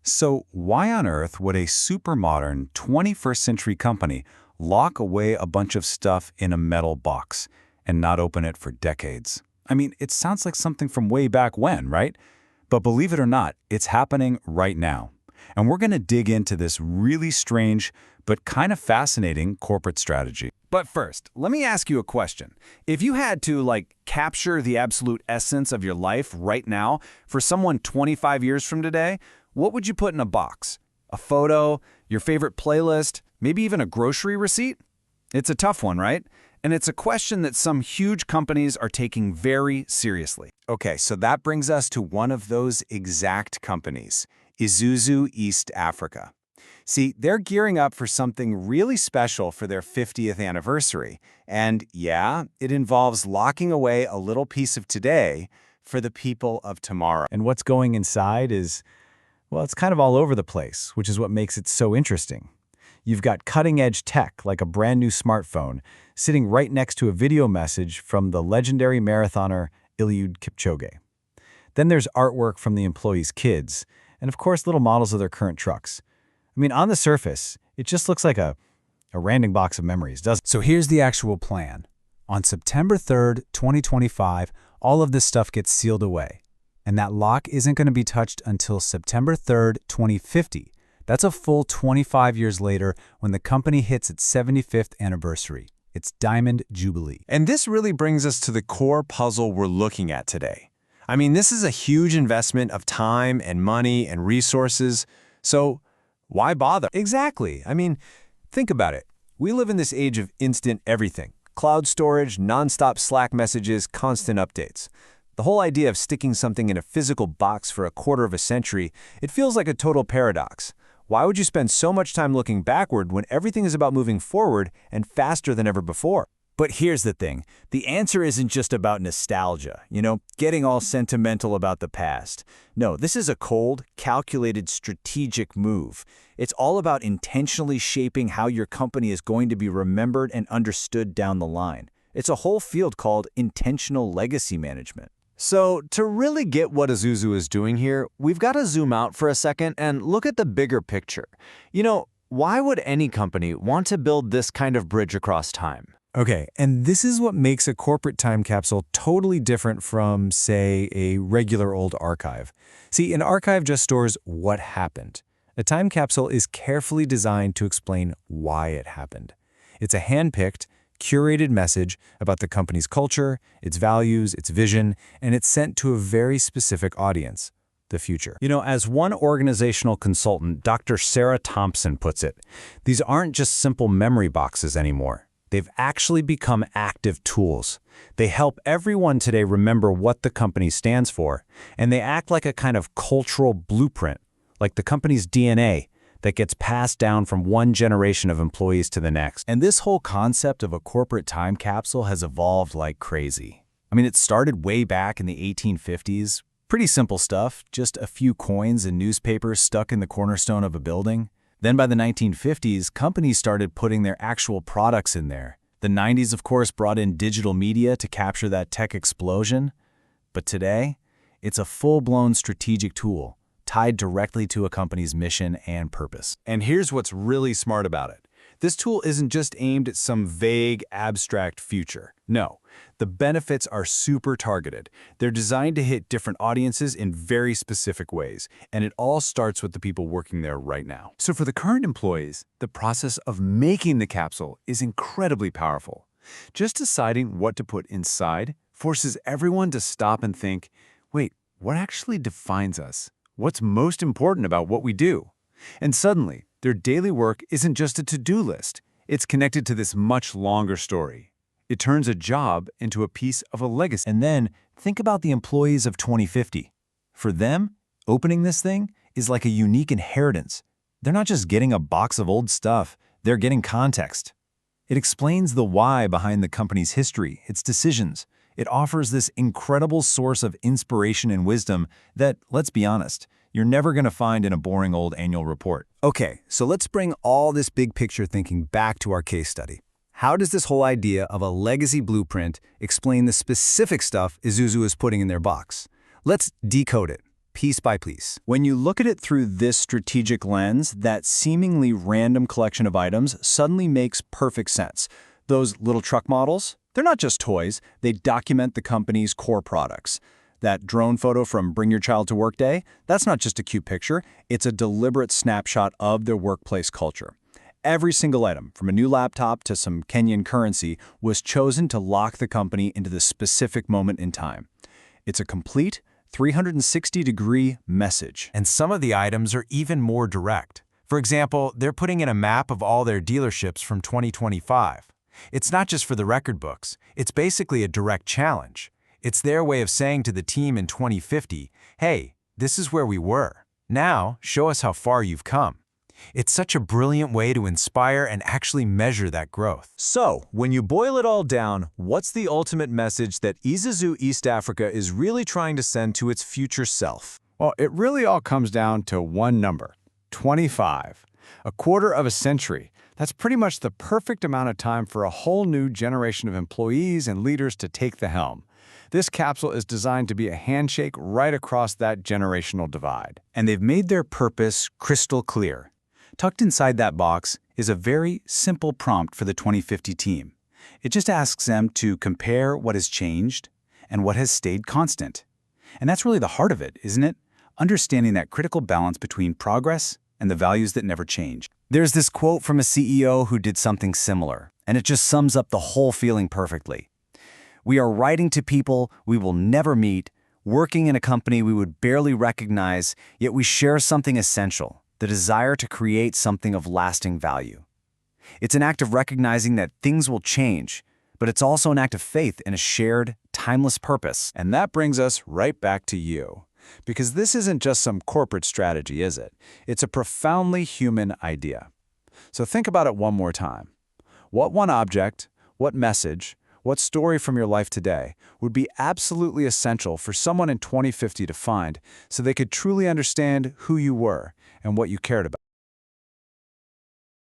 So why on earth would a super modern 21st century company lock away a bunch of stuff in a metal box and not open it for decades? I mean, it sounds like something from way back when, right? But believe it or not, it's happening right now. And we're going to dig into this really strange but kind of fascinating corporate strategy. But first, let me ask you a question. If you had to, capture the absolute essence of your life right now for someone 25 years from today, what would you put in a box? A photo, your favorite playlist, maybe even a grocery receipt? It's a tough one, right? And it's a question that some huge companies are taking very seriously. Okay, so that brings us to one of those exact companies, Isuzu East Africa. See, they're gearing up for something really special for their 50th anniversary. And yeah, it involves locking away a little piece of today for the people of tomorrow. And what's going inside is, well, it's kind of all over the place, which is what makes it so interesting. You've got cutting-edge tech, like a brand new smartphone, sitting right next to a video message from the legendary marathoner Eliud Kipchoge. Then there's artwork from the employees' kids, and of course little models of their current trucks. I mean, on the surface, it just looks like a random box of memories, doesn't it? So here's the actual plan. On September 3rd, 2025, all of this stuff gets sealed away. And that lock isn't going to be touched until September 3rd, 2050. That's a full 25 years later when the company hits its 75th anniversary. It's Diamond Jubilee. And this really brings us to the core puzzle we're looking at today. I mean, this is a huge investment of time and money and resources, so why bother? Exactly. I mean, think about it. We live in this age of instant everything. Cloud storage, nonstop Slack messages, constant updates. The whole idea of sticking something in a physical box for a quarter of a century, it feels like a total paradox. Why would you spend so much time looking backward when everything is about moving forward and faster than ever before? But here's the thing. The answer isn't just about nostalgia, getting all sentimental about the past. No, this is a cold, calculated, strategic move. It's all about intentionally shaping how your company is going to be remembered and understood down the line. It's a whole field called intentional legacy management. So, to really get what Isuzu is doing here, we've got to zoom out for a second and look at the bigger picture. Why would any company want to build this kind of bridge across time? Okay, and this is what makes a corporate time capsule totally different from, say, a regular old archive. See, an archive just stores what happened. A time capsule is carefully designed to explain why it happened. It's a hand-picked, curated message about the company's culture, its values, its vision, and it's sent to a very specific audience, the future. As one organizational consultant, Dr. Sarah Thompson, puts it, these aren't just simple memory boxes anymore. They've actually become active tools. They help everyone today remember what the company stands for, and they act like a kind of cultural blueprint, like the company's DNA, that gets passed down from one generation of employees to the next. And this whole concept of a corporate time capsule has evolved like crazy. I mean, it started way back in the 1850s. Pretty simple stuff, just a few coins and newspapers stuck in the cornerstone of a building. Then by the 1950s, companies started putting their actual products in there. The 90s, of course, brought in digital media to capture that tech explosion. But today, it's a full-blown strategic tool, tied directly to a company's mission and purpose. And here's what's really smart about it. This tool isn't just aimed at some vague, abstract future. No, the benefits are super targeted. They're designed to hit different audiences in very specific ways, and it all starts with the people working there right now. So for the current employees, the process of making the capsule is incredibly powerful. Just deciding what to put inside forces everyone to stop and think, wait, what actually defines us? What's most important about what we do? And suddenly, their daily work isn't just a to-do list. It's connected to this much longer story. It turns a job into a piece of a legacy. And then, think about the employees of 2050. For them, opening this thing is like a unique inheritance. They're not just getting a box of old stuff, they're getting context. It explains the why behind the company's history, its decisions. It offers this incredible source of inspiration and wisdom that, let's be honest, you're never going to find in a boring old annual report. Okay, so let's bring all this big picture thinking back to our case study. How does this whole idea of a legacy blueprint explain the specific stuff Isuzu is putting in their box? Let's decode it. piece by piece. When you look at it through this strategic lens, that seemingly random collection of items suddenly makes perfect sense. Those little truck models, they're not just toys, they document the company's core products. That drone photo from Bring Your Child to Work Day, that's not just a cute picture, it's a deliberate snapshot of their workplace culture. Every single item, from a new laptop to some Kenyan currency, was chosen to lock the company into the specific moment in time. It's a complete 360-degree message. And some of the items are even more direct. For example, they're putting in a map of all their dealerships from 2025. It's not just for the record books, it's basically a direct challenge. It's their way of saying to the team in 2050, hey, this is where we were. Now, show us how far you've come. It's such a brilliant way to inspire and actually measure that growth. So, when you boil it all down, what's the ultimate message that Isuzu East Africa is really trying to send to its future self? Well, it really all comes down to one number, 25. A quarter of a century. That's pretty much the perfect amount of time for a whole new generation of employees and leaders to take the helm. This capsule is designed to be a handshake right across that generational divide. And they've made their purpose crystal clear. Tucked inside that box is a very simple prompt for the 2050 team. It just asks them to compare what has changed and what has stayed constant. And that's really the heart of it, isn't it? Understanding that critical balance between progress and the values that never change. There's this quote from a CEO who did something similar, and it just sums up the whole feeling perfectly. We are writing to people we will never meet, working in a company we would barely recognize, yet we share something essential. The desire to create something of lasting value. It's an act of recognizing that things will change, but it's also an act of faith in a shared, timeless purpose. And that brings us right back to you. Because this isn't just some corporate strategy, is it? It's a profoundly human idea. So think about it one more time. What one object, what message, what story from your life today would be absolutely essential for someone in 2050 to find so they could truly understand who you were and what you cared about?